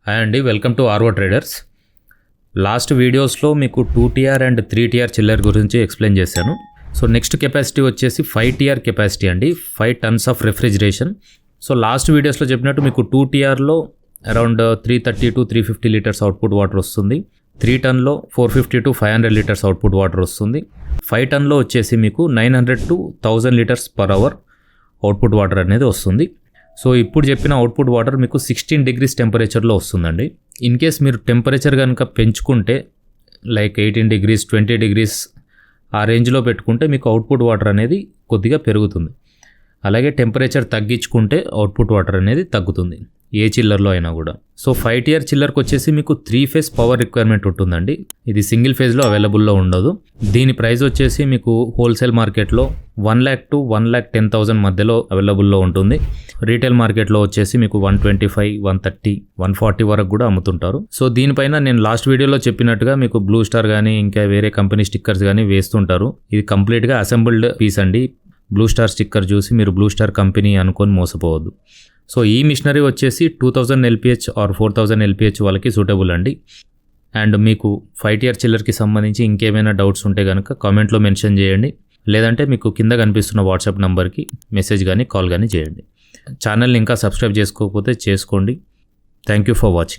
Hi అండి, welcome to RO traders. Last వీడియోస్లో మీకు 2TR అండ్ 3TR చిల్లర్ గురించి ఎక్స్ప్లెయిన్ చేశాను. సో నెక్స్ట్ కెపాసిటీ వచ్చేసి 5TR కెపాసిటీ అండి, 5 tons of refrigeration. So last వీడియోస్లో చెప్పినట్టు మీకు 2TRలో around 330 to 350 litres output water వస్తుంది. 3 టన్లో 450 to 500 లీటర్స్ అవుట్పుట్ వాటర్ వస్తుంది. 5 టన్లో వచ్చేసి మీకు 900 to 1000 litres per hour output water అనేది వస్తుంది. సో ఇప్పుడు చెప్పిన అవుట్పుట్ వాటర్ మీకు 16 degrees టెంపరేచర్లో వస్తుందండి. ఇన్ కేస్ మీరు టెంపరేచర్ కనుక పెంచుకుంటే లైక్ 18 degrees 20 degrees ఆ రేంజ్లో పెట్టుకుంటే మీకు అవుట్పుట్ వాటర్ అనేది కొద్దిగా పెరుగుతుంది. అలాగే టెంపరేచర్ తగ్గించుకుంటే అవుట్పుట్ వాటర్ అనేది తగ్గుతుంది ఏ చిల్లర్లో అయినా కూడా. సో 5TR చిల్లర్కి వచ్చేసి మీకు 3 phase పవర్ రిక్వైర్మెంట్ ఉంటుందండి. ఇది సింగిల్ ఫేజ్లో అవైలబుల్లో ఉండదు. దీని ప్రైస్ వచ్చేసి మీకు హోల్సేల్ మార్కెట్లో 1 lakh to 1,10,000 మధ్యలో అవైలబుల్లో ఉంటుంది. రీటైల్ మార్కెట్లో వచ్చేసి మీకు 125, 130, 140 వరకు కూడా అమ్ముతుంటారు. సో దీనిపైన నేను లాస్ట్ వీడియోలో చెప్పినట్టుగా మీకు బ్లూ స్టార్ కానీ ఇంకా వేరే కంపెనీ స్టిక్కర్స్ కానీ వేస్తుంటారు. ఇది కంప్లీట్గా అసెంబుల్డ్ పీస్ అండి. బ్లూ స్టార్ స్టిక్కర్ చూసి మీరు బ్లూ స్టార్ కంపెనీ అనుకొని మోసపోవద్దు. సో ఈ మిషనరీ వచ్చేసి 2000 LPH ఆర్ 4000 LPH వాళ్ళకి సూటబుల్ అండి. అండ్ మీకు 5TR చిల్లర్కి సంబంధించి ఇంకేమైనా డౌట్స్ ఉంటే కనుక కామెంట్లో మెన్షన్ చేయండి, లేదంటే మీకు కింద కనిపిస్తున్న వాట్సాప్ నెంబర్కి మెసేజ్ కానీ కాల్ కానీ చేయండి. ఛానల్ని ఇంకా సబ్స్క్రైబ్ చేసుకోకపోతే చేసుకోండి. Thank you for watching.